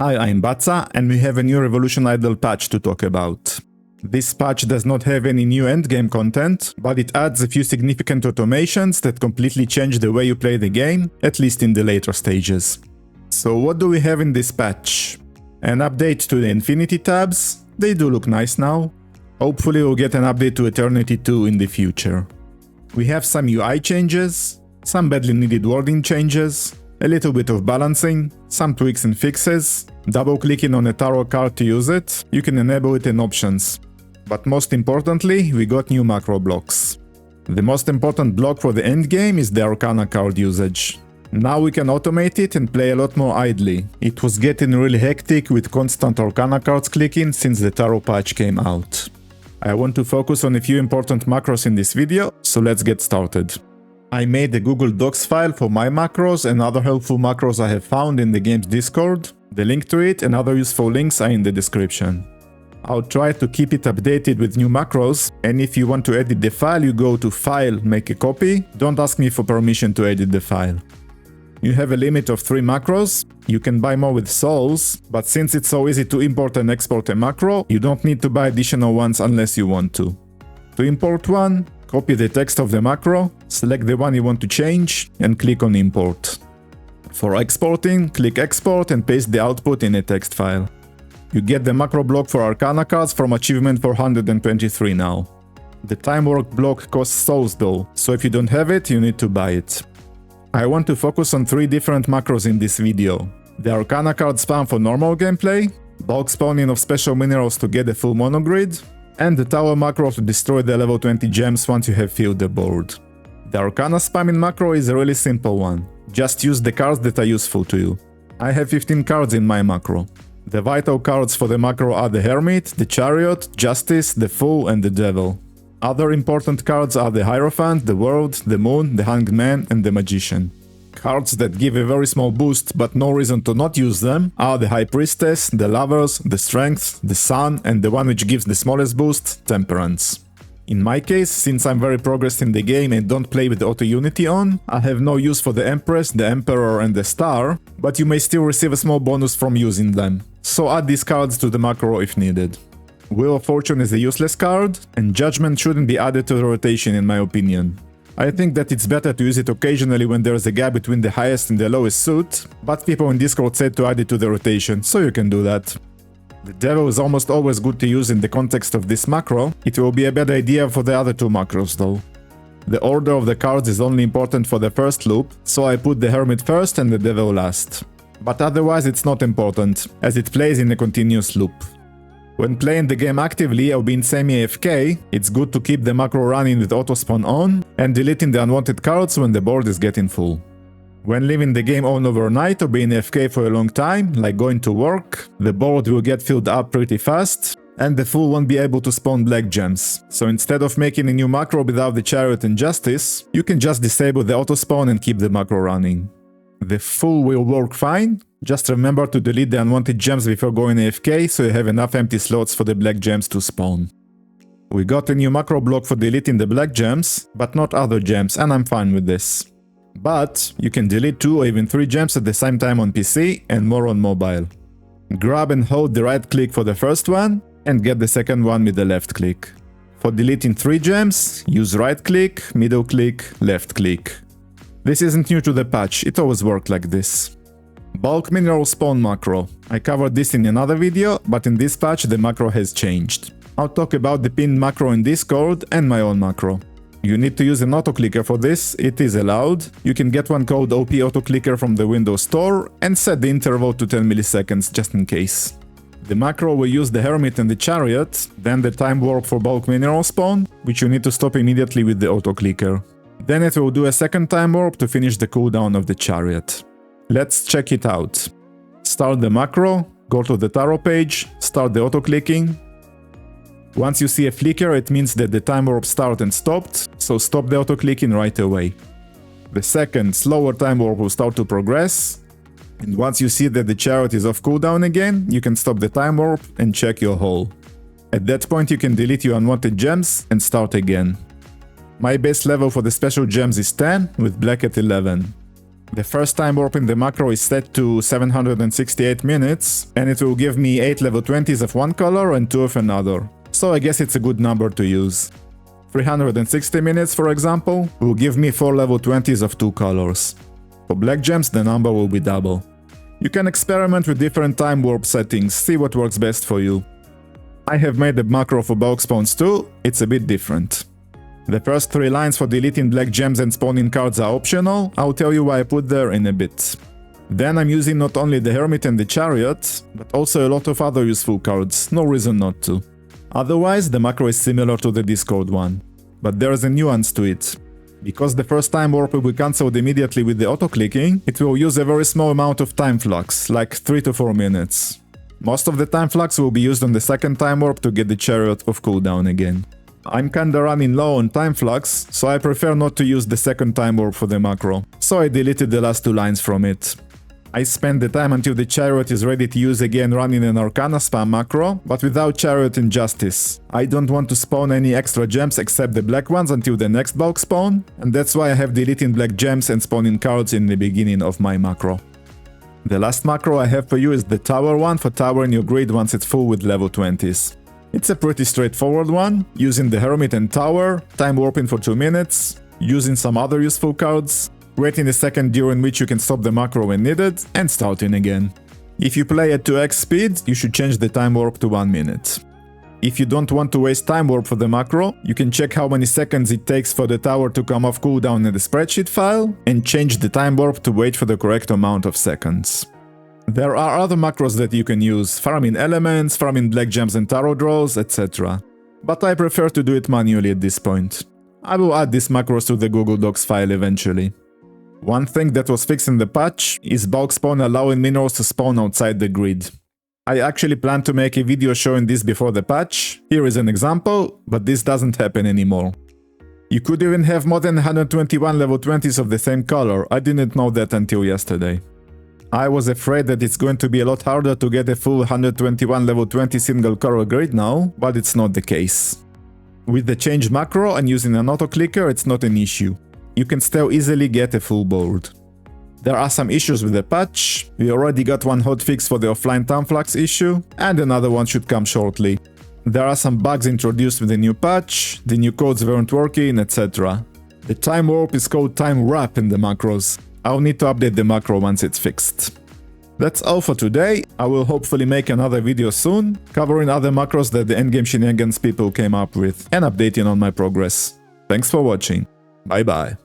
Hi, I'm Batsa, and we have a new Revolution Idol patch to talk about. This patch does not have any new endgame content, but it adds a few significant automations that completely change the way you play the game, at least in the later stages. So what do we have in this patch? An update to the Infinity tabs. They do look nice now. Hopefully we'll get an update to Eternity 2 in the future. We have some UI changes, some badly needed wording changes, a little bit of balancing, some tweaks and fixes. Double-clicking on a tarot card to use it, you can enable it in options. But most importantly, we got new macro blocks. The most important block for the endgame is the Arcana card usage. Now we can automate it and play a lot more idly. It was getting really hectic with constant Arcana cards clicking since the tarot patch came out. I want to focus on a few important macros in this video, so let's get started. I made a Google Docs file for my macros and other helpful macros I have found in the game's Discord. The link to it and other useful links are in the description. I'll try to keep it updated with new macros, and if you want to edit the file, you go to File, Make a Copy. Don't ask me for permission to edit the file. You have a limit of 3 macros. You can buy more with souls, but since it's so easy to import and export a macro, you don't need to buy additional ones unless you want to. To import one, copy the text of the macro, select the one you want to change, and click on Import. For exporting, click Export and paste the output in a text file. You get the macro block for Arcana cards from achievement 423 now. The time work block costs souls though, so if you don't have it, you need to buy it. I want to focus on 3 different macros in this video. The Arcana card spam for normal gameplay, bulk spawning of special minerals to get a full monogrid, and the tower macro to destroy the level 20 gems once you have filled the board. The Arcana spamming macro is a really simple one. Just use the cards that are useful to you. I have 15 cards in my macro. The vital cards for the macro are the Hermit, the Chariot, Justice, the Fool and the Devil. Other important cards are the Hierophant, the World, the Moon, the Hanged Man and the Magician. Cards that give a very small boost but no reason to not use them are the High Priestess, the Lovers, the Strength, the Sun and the one which gives the smallest boost, Temperance. In my case, since I'm very progressed in the game and don't play with the Auto Unity on, I have no use for the Empress, the Emperor and the Star, but you may still receive a small bonus from using them. So add these cards to the macro if needed. Wheel of Fortune is a useless card, and Judgment shouldn't be added to the rotation in my opinion. I think that it's better to use it occasionally when there's a gap between the highest and the lowest suit, but people in Discord said to add it to the rotation, so you can do that. The Devil is almost always good to use in the context of this macro. It will be a bad idea for the other 2 macros though. The order of the cards is only important for the first loop, so I put the Hermit first and the Devil last. But otherwise it's not important, as it plays in a continuous loop. When playing the game actively or being semi-AFK, it's good to keep the macro running with auto-spawn on and deleting the unwanted cards when the board is getting full. When leaving the game on overnight or being AFK for a long time, like going to work, the board will get filled up pretty fast, and the Fool won't be able to spawn black gems. So instead of making a new macro without the Chariot and Justice, you can just disable the auto-spawn and keep the macro running. The Fool will work fine, just remember to delete the unwanted gems before going AFK so you have enough empty slots for the black gems to spawn. We got a new macro block for deleting the black gems, but not other gems, and I'm fine with this. But you can delete 2 or even 3 gems at the same time on PC and more on mobile. Grab and hold the right click for the first one and get the second one with the left click. For deleting 3 gems, use right click, middle click, left click. This isn't new to the patch, it always worked like this. Bulk mineral spawn macro. I covered this in another video, but in this patch the macro has changed. I'll talk about the pinned macro in Discord and my own macro. You need to use an auto-clicker for this, it is allowed. You can get one called OP auto-clicker from the Windows Store and set the interval to 10 milliseconds just in case. The macro will use the Hermit and the Chariot, then the time warp for bulk mineral spawn, which you need to stop immediately with the auto-clicker. Then it will do a second time warp to finish the cooldown of the Chariot. Let's check it out. Start the macro, go to the tarot page, start the auto-clicking. Once you see a flicker, it means that the time warp started and stopped, so stop the auto-clicking right away. The second, slower time warp will start to progress, and once you see that the Chariot is off cooldown again, you can stop the time warp and check your haul. At that point you can delete your unwanted gems and start again. My base level for the special gems is 10, with black at 11. The first time warp in the macro is set to 768 minutes, and it will give me 8 level 20s of one color and 2 of another. So I guess it's a good number to use. 360 minutes, for example, will give me 4 level 20s of 2 colors. For black gems, the number will be double. You can experiment with different time warp settings, see what works best for you. I have made a macro for bulk spawns too, it's a bit different. The first 3 lines for deleting black gems and spawning cards are optional, I'll tell you why I put there in a bit. Then I'm using not only the Hermit and the Chariot, but also a lot of other useful cards, no reason not to. Otherwise, the macro is similar to the Discord one. But there's a nuance to it. Because the first time warp will be cancelled immediately with the auto-clicking, it will use a very small amount of time flux, like 3 to 4 minutes. Most of the time flux will be used on the second time warp to get the Chariot off cooldown again. I'm kinda running low on time flux, so I prefer not to use the second time warp for the macro, so I deleted the last 2 lines from it. I spend the time until the Chariot is ready to use again running an Arcana spam macro, but without Chariot Injustice. I don't want to spawn any extra gems except the black ones until the next bulk spawn, and that's why I have deleting black gems and spawning cards in the beginning of my macro. The last macro I have for you is the tower one for towering your grid once it's full with level 20s. It's a pretty straightforward one, using the Hermit and Tower, time warping for 2 minutes, using some other useful cards, waiting a second during which you can stop the macro when needed, and starting again. If you play at 2x speed, you should change the time warp to 1 minute. If you don't want to waste time warp for the macro, you can check how many seconds it takes for the tower to come off cooldown in the spreadsheet file, and change the time warp to wait for the correct amount of seconds. There are other macros that you can use, farming elements, farming black gems and tarot draws, etc. But I prefer to do it manually at this point. I will add these macros to the Google Docs file eventually. One thing that was fixed in the patch is bulk spawn allowing minerals to spawn outside the grid. I actually planned to make a video showing this before the patch, here is an example, but this doesn't happen anymore. You could even have more than 121 level 20s of the same color, I didn't know that until yesterday. I was afraid that it's going to be a lot harder to get a full 121 level 20 single color grid now, but it's not the case. With the change macro and using an auto-clicker, it's not an issue. You can still easily get a full board. There are some issues with the patch, we already got one hotfix for the offline time flux issue, and another one should come shortly. There are some bugs introduced with the new patch, the new codes weren't working, etc. The time warp is called time wrap in the macros. I'll need to update the macro once it's fixed. That's all for today, I will hopefully make another video soon, covering other macros that the endgame shenanigans people came up with, and updating on my progress. Thanks for watching, bye bye.